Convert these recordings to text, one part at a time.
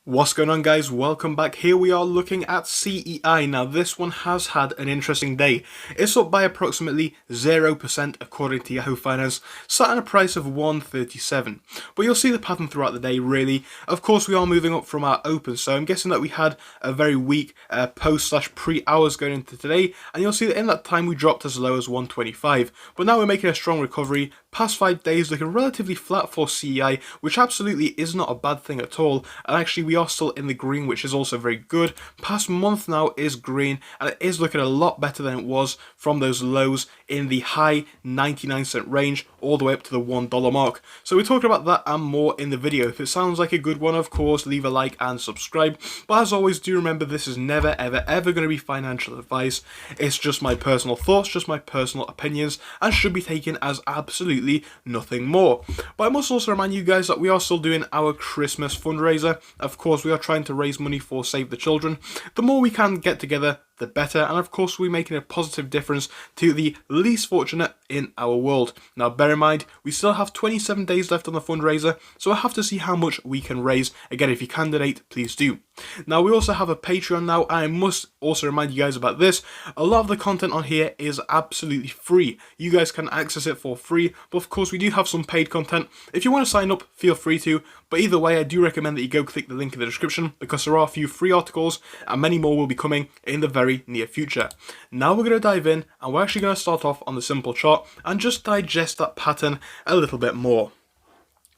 What's going on, guys? Welcome back. Here we are looking at CEI. Now this one has had an interesting day. It's up by approximately 0% according to Yahoo Finance, sat at a price of 137. But you'll see the pattern throughout the day really. Of course we are moving up from our open, so I'm guessing that we had a very weak post/pre hours going into today, and you'll see that in that time we dropped as low as 125. But now we're making a strong recovery. Past 5 days looking relatively flat for CEI, which absolutely is not a bad thing at all, and actually we are still in the green, which is also very good. Past month now is green, and it is looking a lot better than it was from those lows in the high 99-cent range all the way up to the $1 mark. So we're talking about that and more in the video. If it sounds like a good one, of course, leave a like and subscribe. But as always, do remember this is never ever going to be financial advice. It's just my personal thoughts, just my personal opinions, and should be taken as absolutely nothing more. But I must also remind you guys that we are still doing our Christmas fundraiser. Of course, we are trying to raise money for Save the Children. The more we can get together, the better, and of course we're making a positive difference to the least fortunate in our world. Now bear in mind, we still have 27 days left on the fundraiser, so I have to see how much we can raise. Again, if you can donate, please do. Now we also have a Patreon now, and I must also remind you guys about this. A lot of the content on here is absolutely free. You guys can access it for free, but of course we do have some paid content. If you want to sign up, feel free to, but either way I do recommend that you go click the link in the description, because there are a few free articles and many more will be coming in the very near future. Now we're going to dive in, and we're actually going to start off on the simple chart and just digest that pattern a little bit more.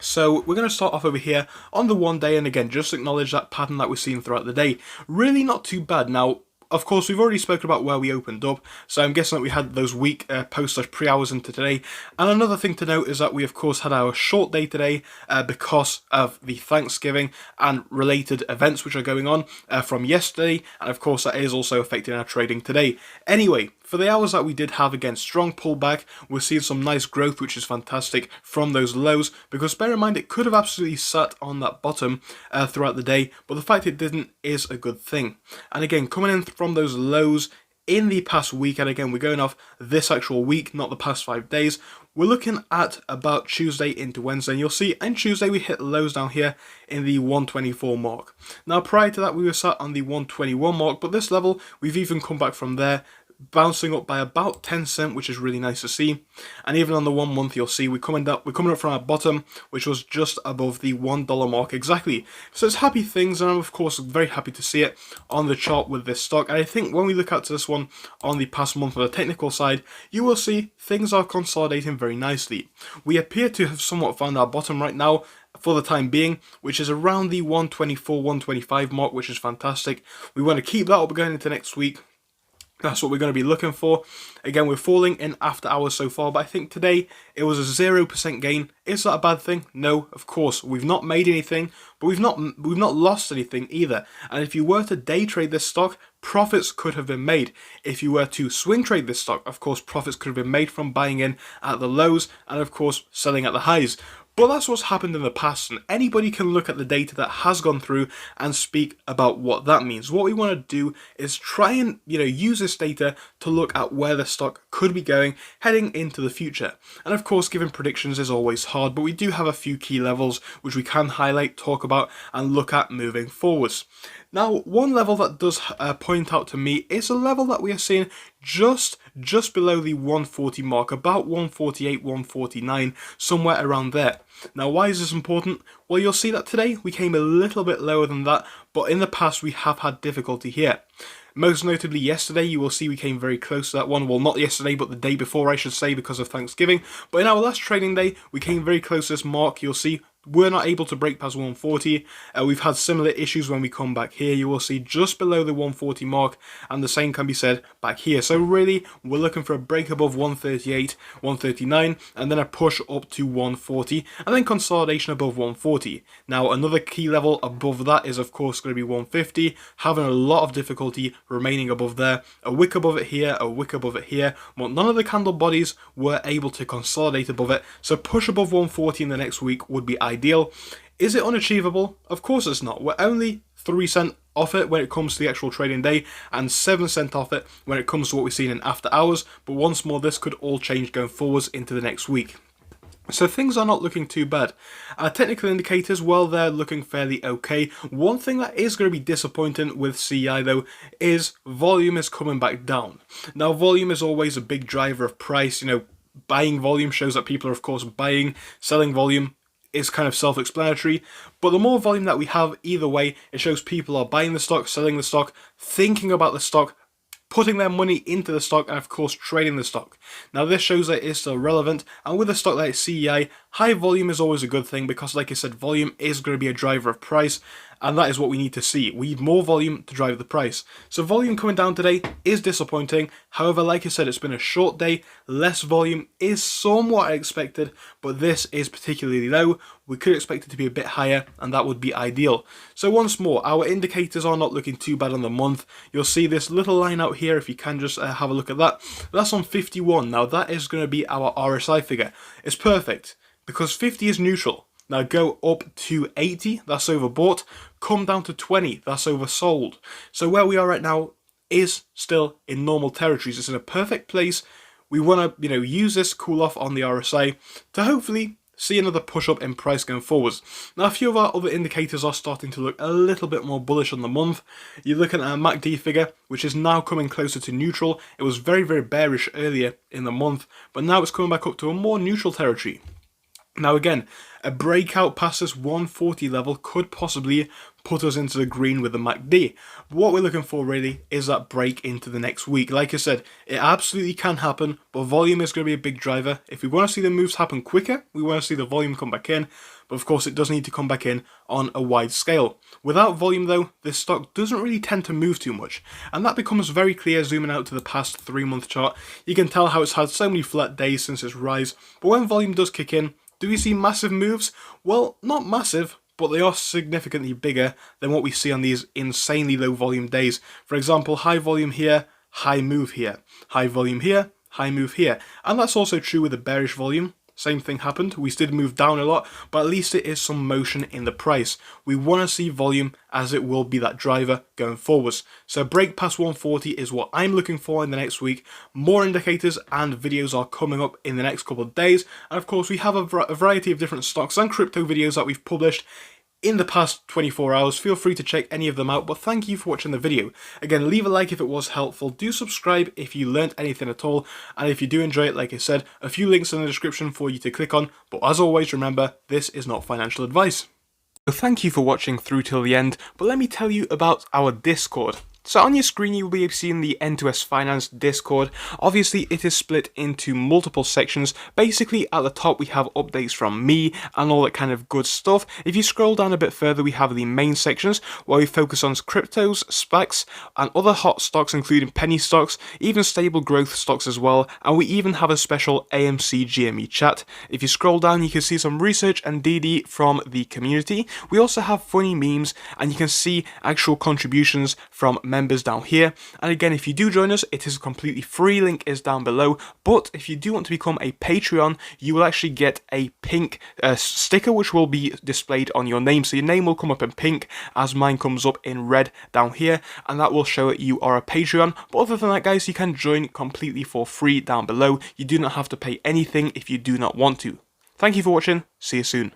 So we're going to start off over here on the 1 day, and again just acknowledge that pattern that we're seeing throughout the day. Really not too bad. Now of course, we've already spoken about where we opened up, so I'm guessing that we had those weak post/pre hours into today. And another thing to note is that we, of course, had our short day today because of the Thanksgiving and related events which are going on from yesterday, and of course that is also affecting our trading today. Anyway, for the hours that we did have, again, strong pullback, we're seeing some nice growth, which is fantastic from those lows, because bear in mind, it could have absolutely sat on that bottom throughout the day, but the fact it didn't is a good thing. And again, coming in from those lows in the past week, and again, we're going off this actual week, not the past 5 days, we're looking at about Tuesday into Wednesday, and you'll see on Tuesday we hit lows down here in the 124 mark. Now, prior to that, we were sat on the 121 mark, but this level, we've even come back from there, bouncing up by about 10 cents, which is really nice to see. And even on the 1 month, you'll see we're coming up from our bottom, which was just above the $1 mark exactly. So it's happy things, and I'm of course very happy to see it on the chart with this stock. And I think when we look at this one on the past month on the technical side, you will see things are consolidating very nicely. We appear to have somewhat found our bottom right now for the time being, which is around the 124, 125 mark, which is fantastic. We want to keep that up going into next week. That's what we're going to be looking for. Again, we're falling in after hours so far, but I think today it was a 0% gain. Is that a bad thing? No, of course. We've not made anything, but we've not lost anything either. And if you were to day trade this stock, profits could have been made. If you were to swing trade this stock, of course, profits could have been made from buying in at the lows and of course selling at the highs. But that's what's happened in the past, and anybody can look at the data that has gone through and speak about what that means. What we want to do is try and use this data to look at where the stock could be going heading into the future. And of course, giving predictions is always hard, but we do have a few key levels which we can highlight, talk about, and look at moving forwards. Now, one level that does point out to me is a level that we are seeing just below the 140 mark, about 148, 149, somewhere around there. Now, why is this important? Well, you'll see that today we came a little bit lower than that, but in the past we have had difficulty here. Most notably yesterday, you will see we came very close to that one. Well, not yesterday, but the day before, I should say, because of Thanksgiving. But in our last trading day, we came very close to this mark. You'll see we're not able to break past 140. We've had similar issues when we come back here. You will see just below the 140 mark, and the same can be said back here. So really, we're looking for a break above 138, 139, and then a push up to 140, and then consolidation above 140. Now, another key level above that is, of course, going to be 150, having a lot of difficulty remaining above there. A wick above it here, a wick above it here, but none of the candle bodies were able to consolidate above it, so push above 140 in the next week would be ideal. Is it unachievable? Of course it's not. We're only 3 cents off it when it comes to the actual trading day, and 7 cents off it when it comes to what we've seen in after hours, but once more, this could all change going forwards into the next week. So things are not looking too bad. Our technical indicators, well, they're looking fairly okay. One thing that is going to be disappointing with CEI though is volume is coming back down. Now volume is always a big driver of price, buying volume shows that people are of course buying, selling volume is kind of self-explanatory, but the more volume that we have either way, it shows people are buying the stock, selling the stock, thinking about the stock, putting their money into the stock, and of course trading the stock. Now this shows that it is still relevant, and with a stock like CEI, high volume is always a good thing because, like I said, volume is going to be a driver of price, and that is what we need to see. We need more volume to drive the price. So volume coming down today is disappointing. However, like I said, it's been a short day. Less volume is somewhat expected, but this is particularly low. We could expect it to be a bit higher, and that would be ideal. So once more, our indicators are not looking too bad on the month. You'll see this little line out here, if you can just have a look at that. That's on 51. Now that is going to be our RSI figure. It's perfect, because 50 is neutral. Now go up to 80, that's overbought. Come down to 20, that's oversold. So where we are right now is still in normal territories. It's in a perfect place. We want to, use this cool off on the RSI to hopefully see another push up in price going forwards. Now a few of our other indicators are starting to look a little bit more bullish on the month. You're looking at a MACD figure, which is now coming closer to neutral. It was very, very bearish earlier in the month, but now it's coming back up to a more neutral territory. Now again, a breakout past this 140 level could possibly put us into the green with the MACD. But what we're looking for really is that break into the next week. Like I said, it absolutely can happen, but volume is going to be a big driver. If we want to see the moves happen quicker, we want to see the volume come back in, but of course it does need to come back in on a wide scale. Without volume though, this stock doesn't really tend to move too much, and that becomes very clear zooming out to the past 3-month chart. You can tell how it's had so many flat days since its rise, but when volume does kick in, do we see massive moves? Well, not massive, but they are significantly bigger than what we see on these insanely low volume days. For example, high volume here, high move here. High volume here, high move here. And that's also true with the bearish volume. Same thing happened. We did move down a lot, but at least it is some motion in the price. We want to see volume as it will be that driver going forwards. So break past 140 is what I'm looking for in the next week. More indicators and videos are coming up in the next couple of days. And of course, we have a variety of different stocks and crypto videos that we've published in the past 24 hours. Feel free to check any of them out, but thank you for watching the video. Again, leave a like if it was helpful, do subscribe if you learnt anything at all, and if you do enjoy it, like I said, a few links in the description for you to click on, but as always, remember, this is not financial advice. So thank you for watching through till the end, but let me tell you about our Discord. So on your screen you will be seeing the N2S Finance Discord. Obviously it is split into multiple sections. Basically at the top we have updates from me and all that kind of good stuff. If you scroll down a bit further we have the main sections where we focus on cryptos, SPACs and other hot stocks including penny stocks, even stable growth stocks as well, and we even have a special AMC GME chat. If you scroll down you can see some research and DD from the community. We also have funny memes and you can see actual contributions from members down here. And again, if you do join us, it is completely free, link is down below. But if you do want to become a Patreon, you will actually get a pink sticker which will be displayed on your name. So your name will come up in pink as mine comes up in red down here, and that will show that you are a Patreon. But other than that guys, you can join completely for free down below. You do not have to pay anything if you do not want to. Thank you for watching, see you soon.